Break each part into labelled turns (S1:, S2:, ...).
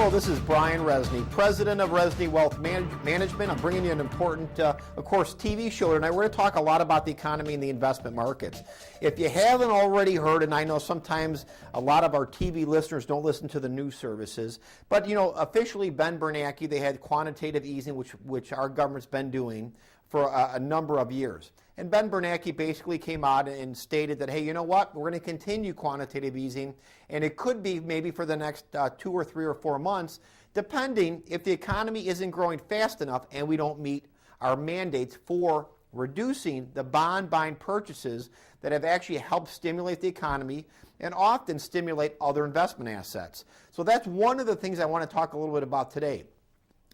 S1: Hello, this is Brian Rezny, president of Rezny Wealth Management. I'm bringing you an important, of course, TV show tonight. We're going to talk a lot about the economy and the investment markets. If you haven't already heard, and I know sometimes a lot of our TV listeners don't listen to the news services, but officially Ben Bernanke, they had quantitative easing, which our government's been doing for a number of years. And Ben Bernanke basically came out and stated that, hey, you know what, we're going to continue quantitative easing, and it could be maybe for the next 2 or 3 or 4 months, depending if the economy isn't growing fast enough and we don't meet our mandates for reducing the bond buying purchases that have actually helped stimulate the economy and often stimulate other investment assets. So that's one of the things I want to talk a little bit about today.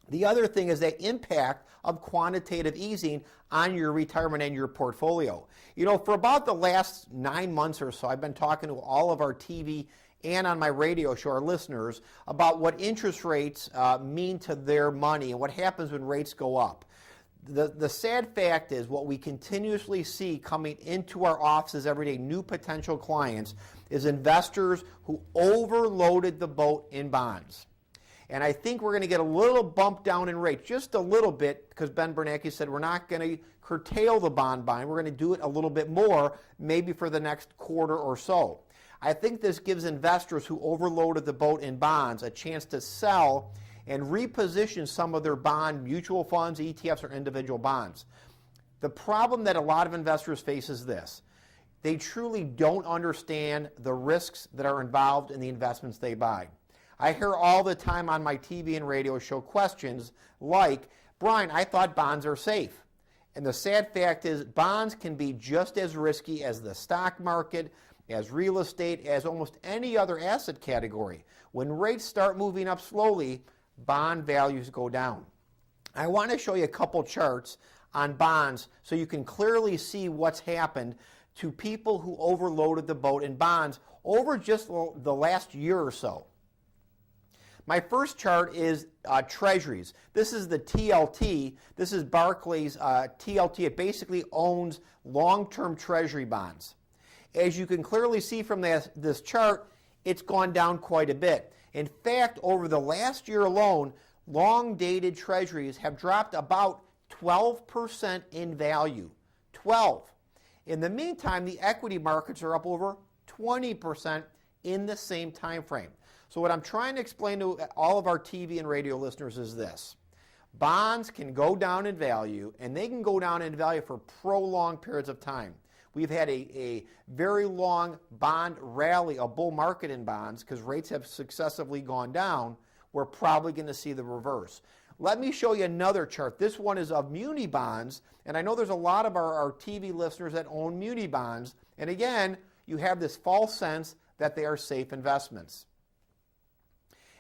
S1: The other thing is the impact of quantitative easing on your retirement and your portfolio. For about the last 9 months or so, I've been talking to all of our TV and on my radio show, our listeners, about what interest rates mean to their money and what happens when rates go up. The sad fact is what we continuously see coming into our offices every day, new potential clients, is investors who overloaded the boat in bonds. And I think we're going to get a little bump down in rates, just a little bit, because Ben Bernanke said we're not going to curtail the bond buying. We're going to do it a little bit more, maybe for the next quarter or so. I think this gives investors who overloaded the boat in bonds a chance to sell and reposition some of their bond mutual funds, ETFs, or individual bonds. The problem that a lot of investors face is this. They truly don't understand the risks that are involved in the investments they buy. I hear all the time on my TV and radio show questions like, Brian, I thought bonds are safe. And the sad fact is bonds can be just as risky as the stock market, as real estate, as almost any other asset category. When rates start moving up slowly, bond values go down. I want to show you a couple charts on bonds so you can clearly see what's happened to people who overloaded the boat in bonds over just the last year or so. My first chart is Treasuries. This is the TLT. This is Barclays TLT. It basically owns long-term Treasury bonds. As you can clearly see from this chart, it's gone down quite a bit. In fact, over the last year alone, long-dated Treasuries have dropped about 12% in value. 12. In the meantime, the equity markets are up over 20% in the same time frame. So what I'm trying to explain to all of our TV and radio listeners is this. Bonds can go down in value, and they can go down in value for prolonged periods of time. We've had a very long bond rally, a bull market in bonds, because rates have successively gone down. We're probably going to see the reverse. Let me show you another chart. This one is of muni bonds, and I know there's a lot of our TV listeners that own muni bonds. And again, you have this false sense that they are safe investments.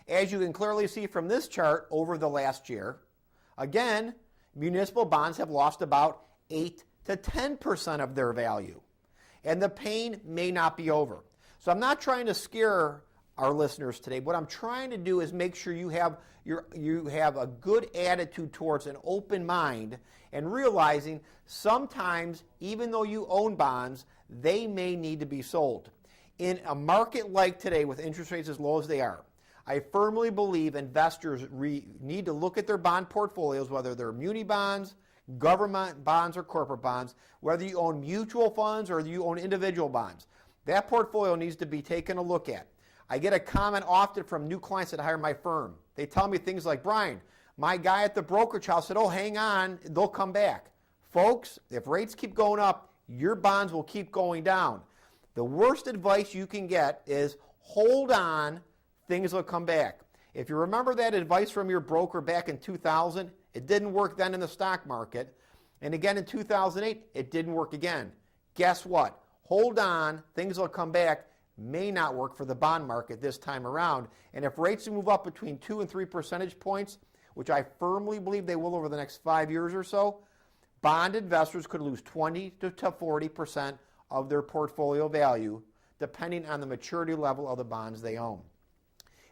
S1: As you can clearly see from this chart over the last year, again, municipal bonds have lost about 8 to 10% of their value. And the pain may not be over. So I'm not trying to scare our listeners today. What I'm trying to do is make sure you have a good attitude towards an open mind and realizing sometimes, even though you own bonds, they may need to be sold. In a market like today with interest rates as low as they are, I firmly believe investors need to look at their bond portfolios, whether they're muni bonds, government bonds, or corporate bonds, whether you own mutual funds or you own individual bonds. That portfolio needs to be taken a look at. I get a comment often from new clients that hire my firm. They tell me things like, Brian, my guy at the brokerage house said, oh, hang on, they'll come back. Folks, if rates keep going up, your bonds will keep going down. The worst advice you can get is hold on, things will come back. If you remember that advice from your broker back in 2000, it didn't work then in the stock market. And again in 2008, it didn't work again. Guess what? Hold on, things will come back. May not work for the bond market this time around. And if rates move up between 2 and 3 percentage points, which I firmly believe they will over the next 5 years or so, bond investors could lose 20 to 40% of their portfolio value, depending on the maturity level of the bonds they own.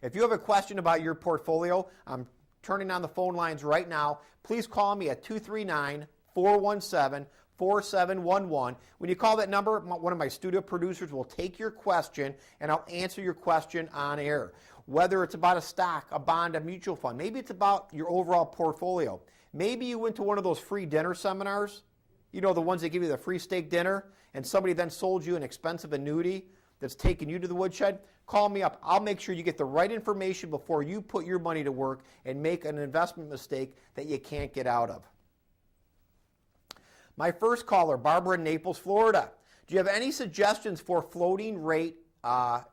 S1: If you have a question about your portfolio, I'm turning on the phone lines right now. Please call me at 239-417-4711. When you call that number, one of my studio producers will take your question, and I'll answer your question on air. whether it's about a stock, a bond, a mutual fund. Maybe it's about your overall portfolio. Maybe you went to one of those free dinner seminars, you know, the ones that give you the free steak dinner, and somebody then sold you an expensive annuity that's taking you to the woodshed. Call me up. I'll make sure you get the right information before you put your money to work and make an investment mistake that you can't get out of. My first caller, Barbara in Naples, Florida. Do you have any suggestions for floating rate funds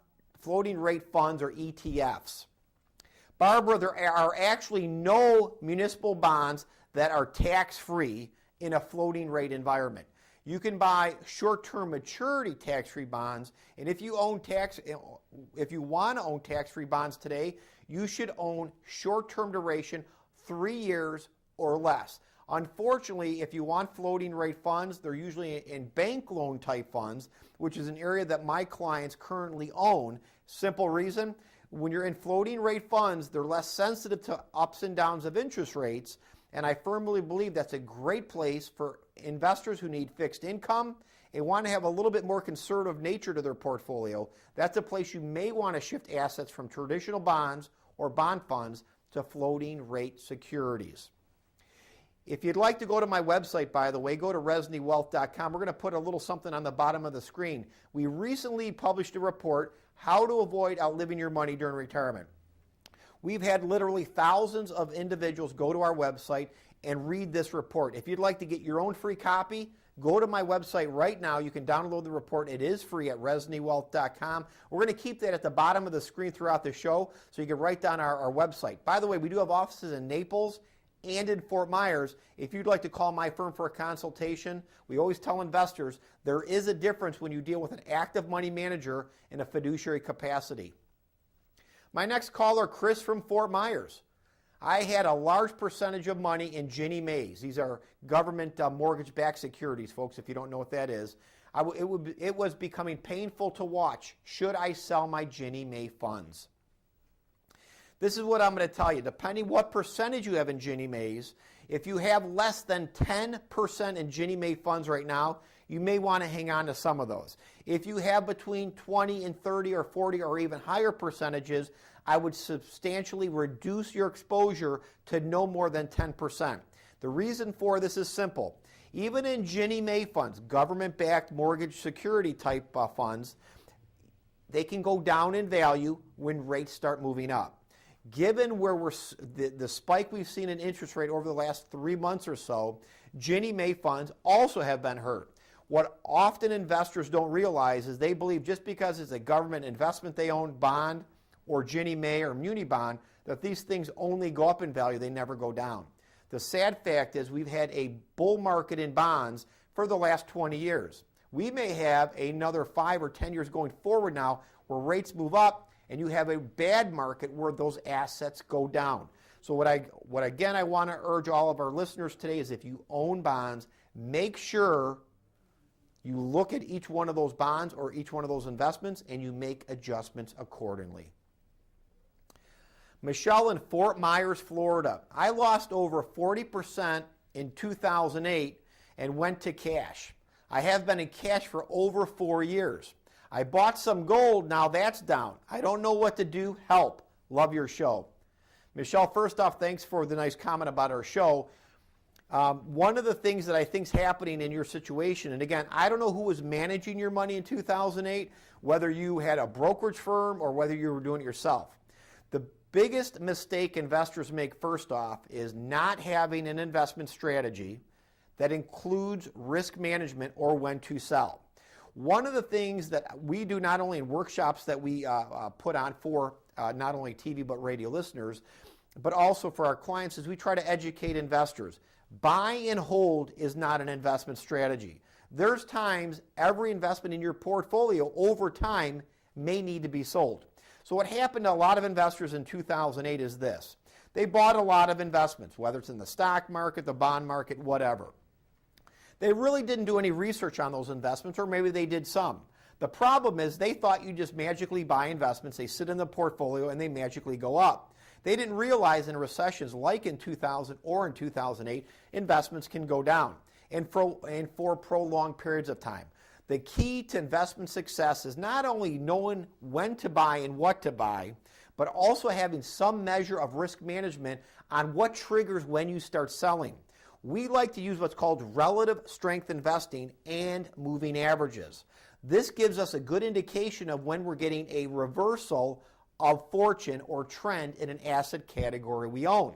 S1: or ETFs? Barbara, there are actually no municipal bonds that are tax-free in a floating rate environment. You can buy short-term maturity tax-free bonds, and if you want to own tax-free bonds today, you should own short-term duration, 3 years or less. Unfortunately, if you want floating rate funds, they're usually in bank loan type funds, which is an area that my clients currently own. Simple reason, when you're in floating rate funds, they're less sensitive to ups and downs of interest rates, and I firmly believe that's a great place for investors who need fixed income and want to have a little bit more conservative nature to their portfolio. That's a place you may want to shift assets from traditional bonds or bond funds to floating rate securities. If you'd like to go to my website, by the way, go to ReznyWealth.com. We're going to put a little something on the bottom of the screen. We recently published a report, How to Avoid Outliving Your Money During Retirement. We've had literally thousands of individuals go to our website and read this report. If you'd like to get your own free copy, go to my website right now. You can download the report. It is free at ReznyWealth.com. We're going to keep that at the bottom of the screen throughout the show so you can write down our website. By the way, we do have offices in Naples and in Fort Myers. If you'd like to call my firm for a consultation, we always tell investors there is a difference when you deal with an active money manager in a fiduciary capacity. My next caller, Chris from Fort Myers. I had a large percentage of money in Ginnie Maes. These are government mortgage-backed securities, folks, if you don't know what that is. It was becoming painful to watch. Should I sell my Ginnie Mae funds? This is what I'm going to tell you. Depending what percentage you have in Ginnie Maes, if you have less than 10% in Ginnie Mae funds right now, you may want to hang on to some of those. If you have between 20 and 30 or 40 or even higher percentages, I would substantially reduce your exposure to no more than 10%. The reason for this is simple. Even in Ginnie Mae funds, government-backed mortgage security type funds, they can go down in value when rates start moving up. Given where the spike we've seen in interest rate over the last 3 months or so, Ginnie Mae funds also have been hurt. What often investors don't realize is they believe just because it's a government investment they own, bond, or Ginnie Mae or muni bond, that these things only go up in value, they never go down. The sad fact is we've had a bull market in bonds for the last 20 years. We may have another 5 or 10 years going forward now where rates move up and you have a bad market where those assets go down. So what I want to urge all of our listeners today is if you own bonds, make sure you look at each one of those bonds or each one of those investments and you make adjustments accordingly. Michelle in Fort Myers, Florida. I lost over 40% in 2008 and went to cash. I have been in cash for over 4 years. I bought some gold, now that's down. I don't know what to do. Help. Love your show. Michelle, first off, thanks for the nice comment about our show. One of the things that I think is happening in your situation, and again, I don't know who was managing your money in 2008, whether you had a brokerage firm or whether you were doing it yourself. The biggest mistake investors make first off is not having an investment strategy that includes risk management or when to sell. One of the things that we do not only in workshops that we put on for not only TV but radio listeners, but also for our clients is we try to educate investors. Buy and hold is not an investment strategy. There's times every investment in your portfolio over time may need to be sold. So what happened to a lot of investors in 2008 is this. They bought a lot of investments, whether it's in the stock market, the bond market, whatever. They really didn't do any research on those investments, or maybe they did some. The problem is they thought you just magically buy investments, they sit in the portfolio, and they magically go up. They didn't realize in recessions like in 2000 or in 2008, investments can go down and for prolonged periods of time. The key to investment success is not only knowing when to buy and what to buy, but also having some measure of risk management on what triggers when you start selling. We like to use what's called relative strength investing and moving averages. This gives us a good indication of when we're getting a reversal of fortune or trend in an asset category we own.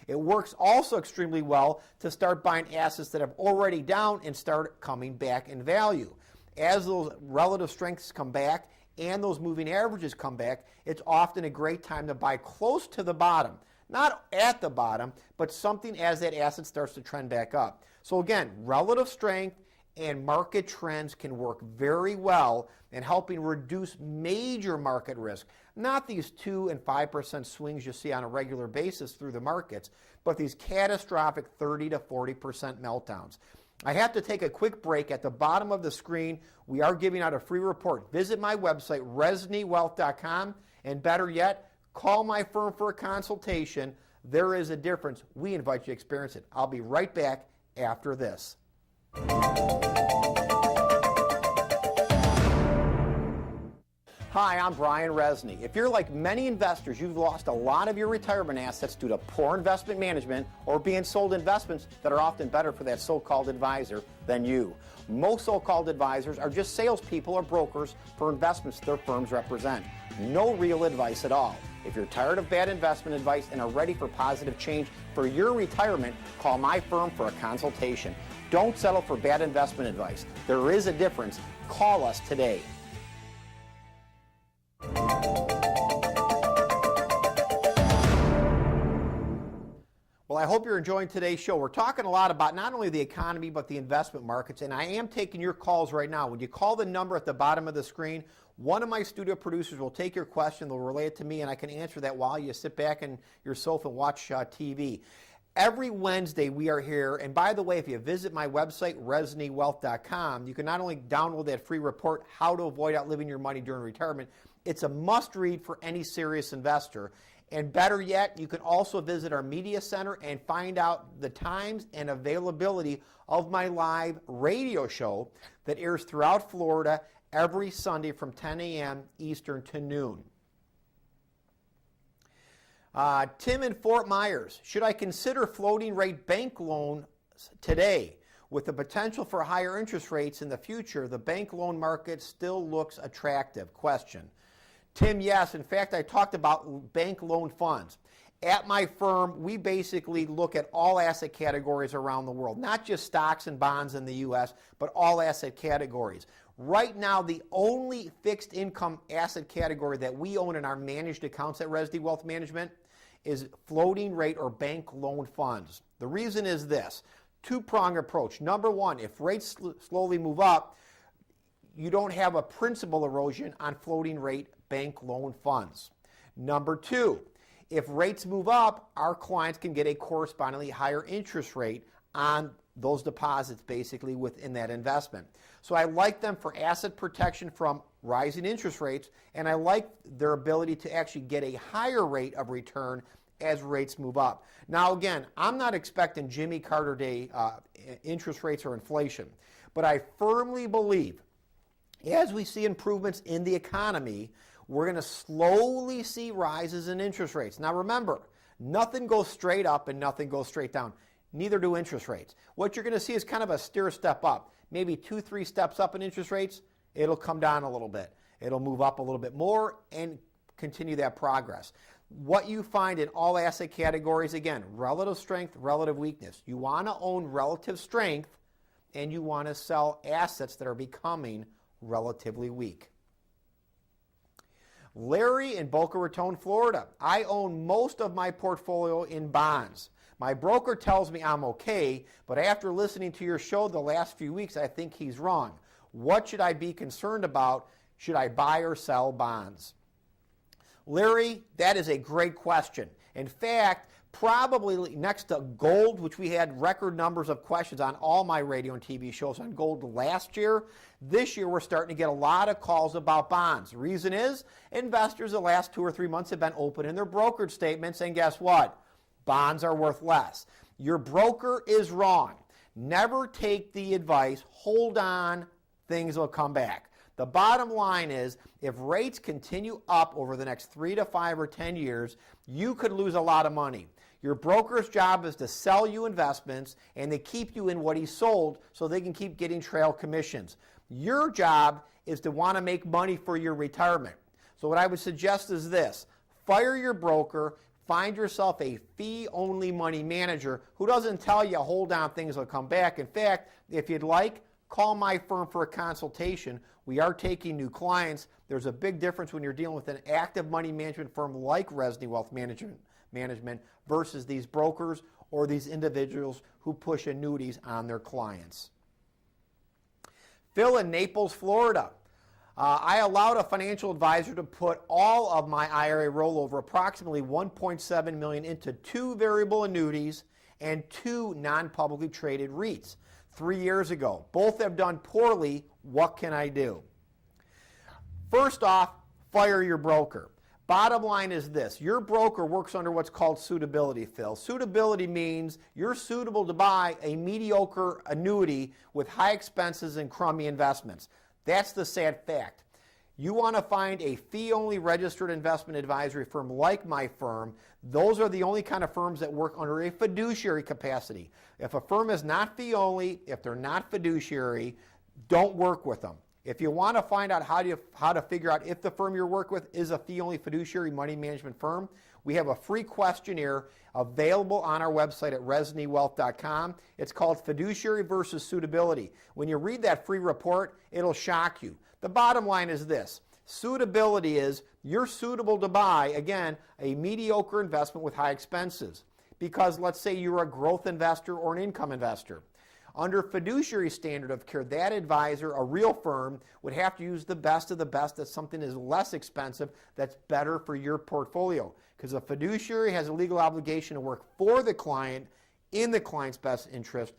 S1: It works also extremely well to start buying assets that have already down and start coming back in value. As those relative strengths come back and those moving averages come back, it's often a great time to buy close to the bottom. Not at the bottom, but something as that asset starts to trend back up. So again, relative strength and market trends can work very well in helping reduce major market risk. Not these 2 and 5% swings you see on a regular basis through the markets, but these catastrophic 30 to 40% meltdowns. I have to take a quick break. At the bottom of the screen, we are giving out a free report. Visit my website, ReznyWealth.com, and better yet, call my firm for a consultation. There is a difference. We invite you to experience it. I'll be right back after this. Hi, I'm Brian Rezny. If you're like many investors, you've lost a lot of your retirement assets due to poor investment management or being sold investments that are often better for that so-called advisor than you. Most so-called advisors are just salespeople or brokers for investments their firms represent. No real advice at all. If you're tired of bad investment advice and are ready for positive change for your retirement, call my firm for a consultation. Don't settle for bad investment advice. There is a difference. Call us today. Well, I hope you're enjoying today's show. We're talking a lot about not only the economy, but the investment markets, and I am taking your calls right now. When you call the number at the bottom of the screen, one of my studio producers will take your question, they'll relay it to me, and I can answer that while you sit back in your sofa and watch TV. Every Wednesday we are here, and by the way, if you visit my website, ReznyWealth.com, you can not only download that free report, How to Avoid Outliving Your Money During Retirement. It's a must-read for any serious investor. And better yet, you can also visit our media center and find out the times and availability of my live radio show that airs throughout Florida every Sunday from 10 a.m. Eastern to noon. Tim in Fort Myers, should I consider floating rate bank loans today? With the potential for higher interest rates in the future, the bank loan market still looks attractive. Question. Tim, yes. In fact, I talked about bank loan funds. At my firm, we basically look at all asset categories around the world, not just stocks and bonds in the U.S., but all asset categories. Right now, the only fixed income asset category that we own in our managed accounts at Rezny Wealth Management is floating rate or bank loan funds. The reason is this, two-pronged approach. Number one, if rates slowly move up, you don't have a principal erosion on floating rate bank loan funds. Number two, if rates move up, our clients can get a correspondingly higher interest rate on those deposits basically within that investment. So I like them for asset protection from rising interest rates, and I like their ability to actually get a higher rate of return as rates move up. Now again, I'm not expecting Jimmy Carter Day interest rates or inflation, but I firmly believe as we see improvements in the economy, we're going to slowly see rises in interest rates. Now remember, nothing goes straight up and nothing goes straight down. Neither do interest rates. What you're going to see is kind of a stair step up. Maybe 2-3 steps up in interest rates, it'll come down a little bit. It'll move up a little bit more and continue that progress. What you find in all asset categories, again, relative strength, relative weakness. You want to own relative strength and you want to sell assets that are becoming relatively weak. Larry in Boca Raton, Florida. I own most of my portfolio in bonds. My broker tells me I'm okay, but after listening to your show the last few weeks, I think he's wrong. What should I be concerned about? Should I buy or sell bonds? Larry, that is a great question. In fact, probably next to gold, which we had record numbers of questions on all my radio and TV shows on gold last year, this year we're starting to get a lot of calls about bonds. The reason is investors the last 2 or 3 months have been open in their brokerage statements, and guess what? Bonds are worth less. Your broker is wrong. Never take the advice, hold on, things will come back. The bottom line is, if rates continue up over the next 3 to 5 or 10 years, you could lose a lot of money. Your broker's job is to sell you investments and to keep you in what he sold so they can keep getting trail commissions. Your job is to want to make money for your retirement. So what I would suggest is this: fire your broker, find yourself a fee-only money manager who doesn't tell you, hold on, things will come back. In fact, if you'd like, call my firm for a consultation. We are taking new clients. There's a big difference when you're dealing with an active money management firm like Rezny Wealth Management versus these brokers or these individuals who push annuities on their clients. Phil in Naples, Florida. I allowed a financial advisor to put all of my IRA rollover, approximately $1.7 million, into 2 variable annuities and 2 non-publicly traded REITs 3 years ago. Both have done poorly. What can I do? First off, fire your broker. Bottom line is this: your broker works under what's called suitability, Phil. Suitability means you're suitable to buy a mediocre annuity with high expenses and crummy investments. That's the sad fact. You want to find a fee-only registered investment advisory firm like my firm. Those are the only kind of firms that work under a fiduciary capacity. If a firm is not fee-only, if they're not fiduciary, don't work with them. If you want to find out how to figure out if the firm you work with is a fee-only fiduciary money management firm, we have a free questionnaire available on our website at reznywealth.com. It's called Fiduciary versus Suitability. When you read that free report, it'll shock you. The bottom line is this: suitability is you're suitable to buy, again, a mediocre investment with high expenses. Because let's say you're a growth investor or an income investor. Under fiduciary standard of care, that advisor, a real firm, would have to use the best of the best that something is less expensive that's better for your portfolio. Because a fiduciary has a legal obligation to work for the client in the client's best interest.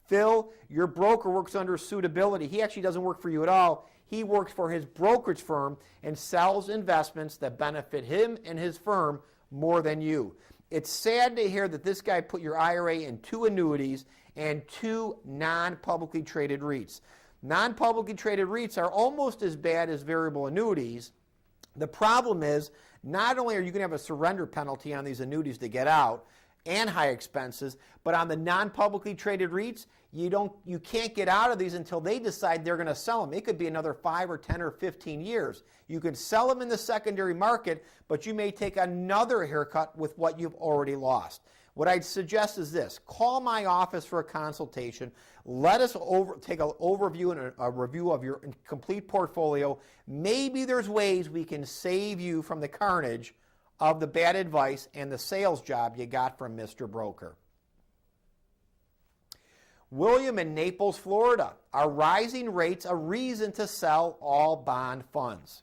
S1: Phil, your broker works under suitability. He actually doesn't work for you at all. He works for his brokerage firm and sells investments that benefit him and his firm more than you. It's sad to hear that this guy put your IRA in 2 annuities and 2 non-publicly traded REITs. Non-publicly traded REITs are almost as bad as variable annuities. The problem is, not only are you going to have a surrender penalty on these annuities to get out and high expenses, but on the non-publicly traded REITs, you can't get out of these until they decide they're going to sell them. It could be another 5 or 10 or 15 years. You could sell them in the secondary market, but you may take another haircut with what you've already lost. What I'd suggest is this: call my office for a consultation. Let us take an overview and a review of your complete portfolio. Maybe there's ways we can save you from the carnage of the bad advice and the sales job you got from Mr. Broker. William in Naples, Florida. Are rising rates a reason to sell all bond funds?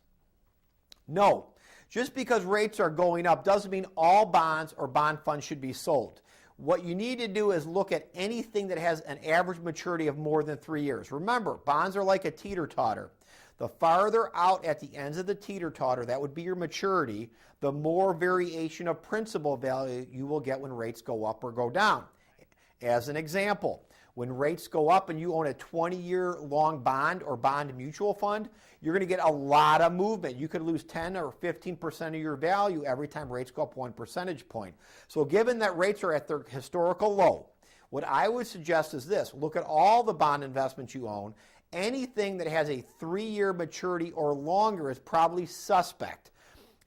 S1: No. Just because rates are going up doesn't mean all bonds or bond funds should be sold. What you need to do is look at anything that has an average maturity of more than 3 years. Remember, bonds are like a teeter-totter. The farther out at the ends of the teeter-totter, that would be your maturity, the more variation of principal value you will get when rates go up or go down. As an example, when rates go up and you own a 20-year long bond or bond mutual fund, you're going to get a lot of movement. You could lose 10 or 15% of your value every time rates go up 1 percentage point. So given that rates are at their historical low, what I would suggest is this: look at all the bond investments you own. Anything that has a 3-year maturity or longer is probably suspect.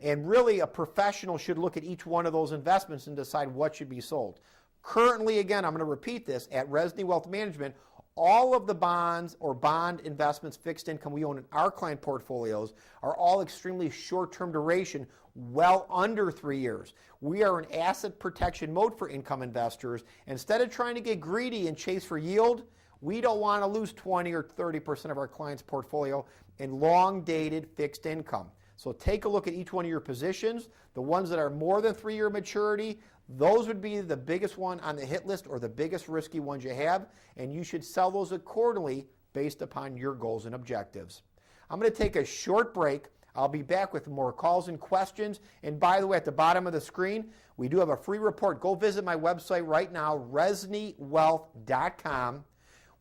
S1: And really, a professional should look at each one of those investments and decide what should be sold. Currently, again, I'm going to repeat this, at Rezny Wealth Management, all of the bonds or bond investments, fixed income we own in our client portfolios are all extremely short-term duration, well under 3 years. We are in asset protection mode for income investors. Instead of trying to get greedy and chase for yield, we don't want to lose 20 or 30% of our clients' portfolio in long-dated fixed income. So take a look at each one of your positions. The ones that are more than 3-year maturity, those would be the biggest one on the hit list or the biggest risky ones you have, and you should sell those accordingly based upon your goals and objectives. I'm going to take a short break. I'll be back with more calls and questions. And by the way, at the bottom of the screen, we do have a free report. Go visit my website right now, reznywealth.com.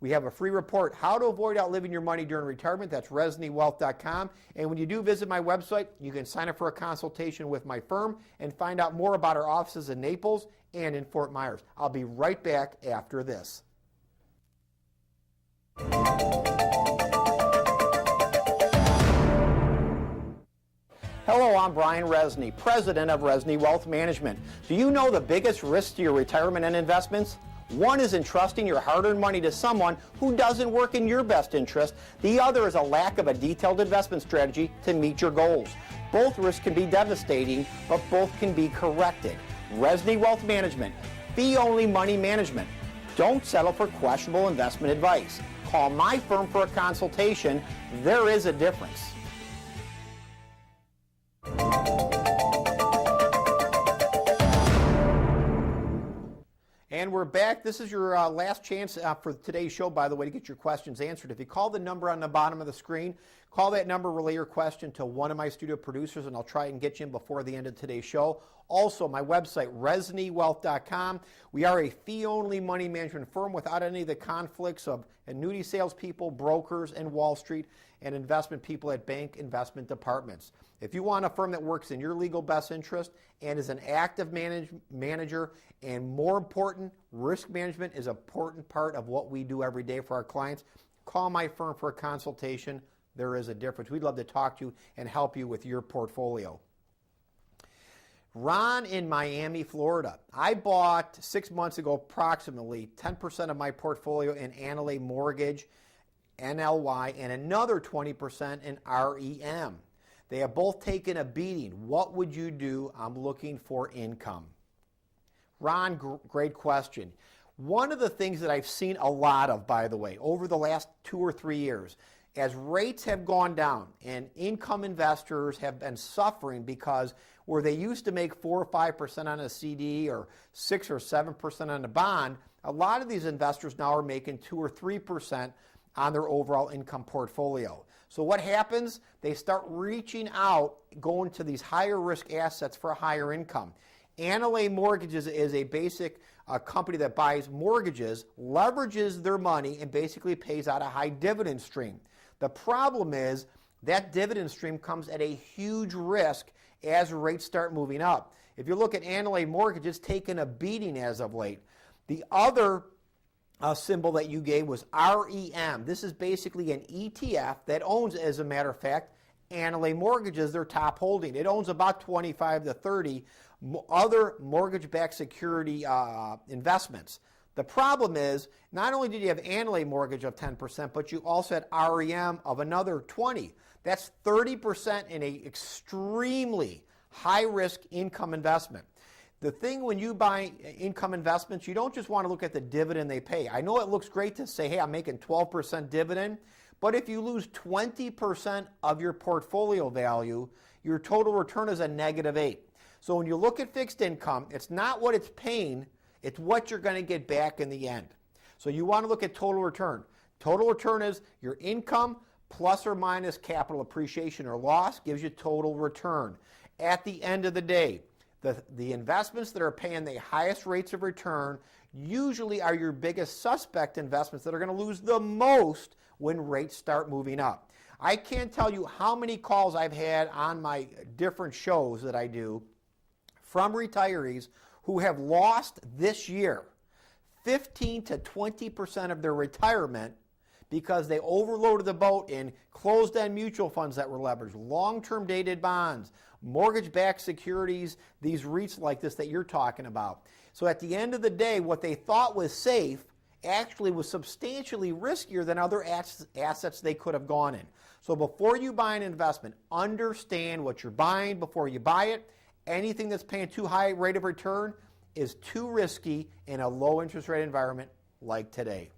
S1: We have a free report, How to Avoid Outliving Your Money During Retirement. That's ReznyWealth.com. And when you do visit my website, you can sign up for a consultation with my firm and find out more about our offices in Naples and in Fort Myers. I'll be right back after this. Hello, I'm Brian Rezny, president of Rezny Wealth Management. Do you know the biggest risk to your retirement and investments? One is entrusting your hard-earned money to someone who doesn't work in your best interest. The other is a lack of a detailed investment strategy to meet your goals. Both risks can be devastating, but both can be corrected. Rezny Wealth Management, fee-only money management. Don't settle for questionable investment advice. Call my firm for a consultation. There is a difference. And we're back. This is your last chance for today's show, by the way, to get your questions answered. If you call the number on the bottom of the screen, call that number, relay your question to one of my studio producers, and I'll try and get you in before the end of today's show. Also, my website, ReznyWealth.com. We are a fee-only money management firm without any of the conflicts of annuity salespeople, brokers, and Wall Street, and investment people at bank investment departments. If you want a firm that works in your legal best interest and is an active manager, and more important, risk management is an important part of what we do every day for our clients, call my firm for a consultation. There is a difference. We'd love to talk to you and help you with your portfolio. Ron in Miami, Florida. I bought 6 months ago approximately 10% of my portfolio in Annaly Mortgage, NLY, and another 20% in REM. They have both taken a beating. What would you do? I'm looking for income. Ron, great question. One of the things that I've seen a lot of, by the way, over the last 2 or 3 years, as rates have gone down and income investors have been suffering because where they used to make 4 or 5% on a CD or 6 or 7% on a bond, a lot of these investors now are making 2 or 3% on their overall income portfolio. So what happens? They start reaching out, going to these higher risk assets for a higher income. Annaly Mortgages is a basic company that buys mortgages, leverages their money, and basically pays out a high dividend stream. The problem is that dividend stream comes at a huge risk as rates start moving up. If you look at Annaly Mortgage, it's taken a beating as of late. The other symbol that you gave was REM. This is basically an ETF that owns, as a matter of fact, Annaly Mortgages, their top holding. It owns about 25 to 30 other mortgage-backed security investments. The problem is, not only did you have Annaly Mortgage of 10%, but you also had REM of another 20. That's 30% in an extremely high-risk income investment. The thing when you buy income investments, you don't just want to look at the dividend they pay. I know it looks great to say, hey, I'm making 12% dividend, but if you lose 20% of your portfolio value, your total return is a -8. So when you look at fixed income, it's not what it's paying, it's what you're going to get back in the end. So you want to look at total return. Total return is your income plus or minus capital appreciation or loss gives you total return. At the end of the day, the investments that are paying the highest rates of return usually are your biggest suspect investments that are going to lose the most when rates start moving up. I can't tell you how many calls I've had on my different shows that I do from retirees who have lost this year 15 to 20% of their retirement because they overloaded the boat in closed-end mutual funds that were leveraged, long-term dated bonds, mortgage-backed securities, these REITs like this that you're talking about. So at the end of the day, what they thought was safe actually was substantially riskier than other assets they could have gone in. So before you buy an investment, understand what you're buying before you buy it. Anything that's paying too high rate of return is too risky in a low interest rate environment like today.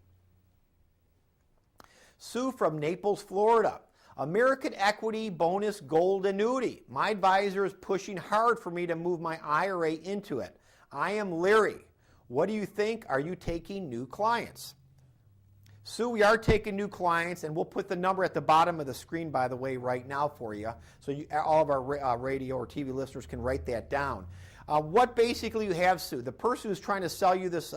S1: Sue from Naples, Florida. American Equity Bonus Gold Annuity. My advisor is pushing hard for me to move my IRA into it. I am leery. What do you think? Are you taking new clients? Sue, we are taking new clients, and we'll put the number at the bottom of the screen, by the way, right now for you, so all of our radio or TV listeners can write that down. What basically you have, Sue, the person who's trying to sell you this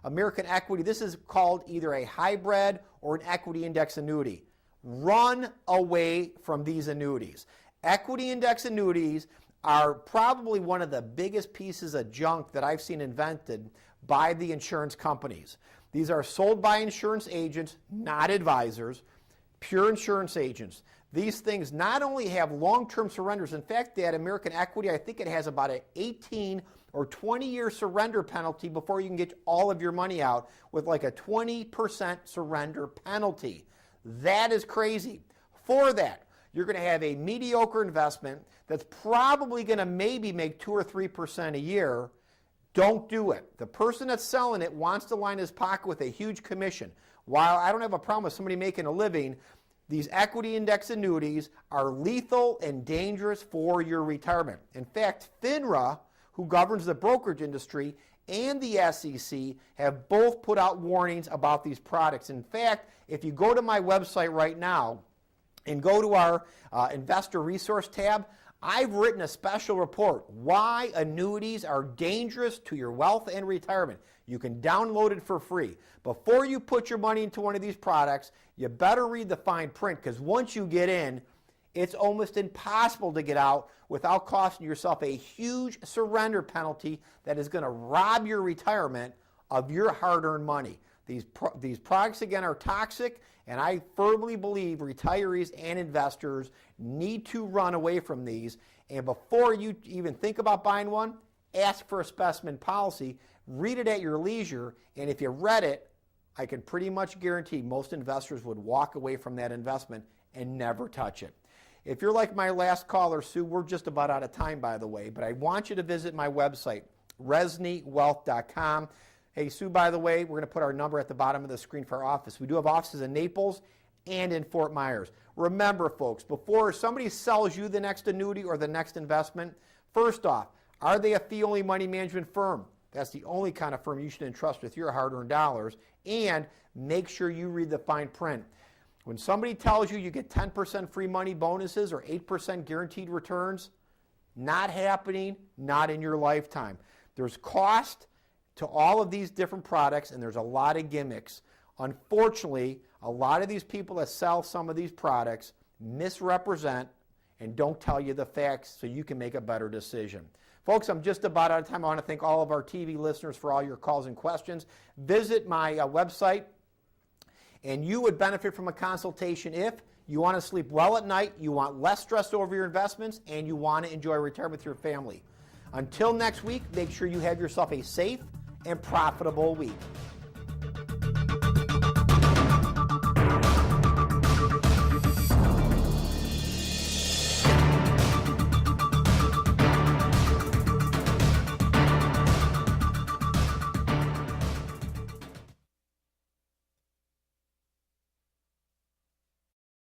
S1: American equity, this is called either a hybrid or an equity index annuity. Run away from these annuities. Equity index annuities are probably one of the biggest pieces of junk that I've seen invented by the insurance companies. These are sold by insurance agents, not advisors, pure insurance agents. These things not only have long-term surrenders, in fact, that American Equity, I think it has about an 18 or 20-year surrender penalty before you can get all of your money out with like a 20% surrender penalty. That is crazy. For that, you're going to have a mediocre investment that's probably going to maybe make 2 or 3% a year. Don't do it. The person that's selling it wants to line his pocket with a huge commission. While I don't have a problem with somebody making a living, these equity index annuities are lethal and dangerous for your retirement. In fact, FINRA, who governs the brokerage industry, and the SEC have both put out warnings about these products. In fact, if you go to my website right now and go to our investor resource tab, I've written a special report, Why Annuities Are Dangerous to Your Wealth and Retirement. You can download it for free. Before you put your money into one of these products, you better read the fine print, because once you get in, it's almost impossible to get out without costing yourself a huge surrender penalty that is going to rob your retirement of your hard-earned money. These products, again, are toxic, and I firmly believe retirees and investors need to run away from these. And before you even think about buying one, ask for a specimen policy, read it at your leisure, and if you read it, I can pretty much guarantee most investors would walk away from that investment and never touch it. If you're like my last caller, Sue, we're just about out of time, by the way, but I want you to visit my website, ReznyWealth.com. Hey, Sue, by the way, we're going to put our number at the bottom of the screen for our office. We do have offices in Naples and in Fort Myers. Remember, folks, before somebody sells you the next annuity or the next investment, first off, are they a fee-only money management firm? That's the only kind of firm you should entrust with your hard-earned dollars. And make sure you read the fine print. When somebody tells you you get 10% free money bonuses or 8% guaranteed returns, not happening, not in your lifetime. There's cost to all of these different products, and there's a lot of gimmicks. Unfortunately, a lot of these people that sell some of these products misrepresent and don't tell you the facts so you can make a better decision. Folks, I'm just about out of time. I want to thank all of our TV listeners for all your calls and questions. Visit my website, and you would benefit from a consultation if you want to sleep well at night, you want less stress over your investments, and you want to enjoy retirement with your family. Until next week, make sure you have yourself a safe and profitable week.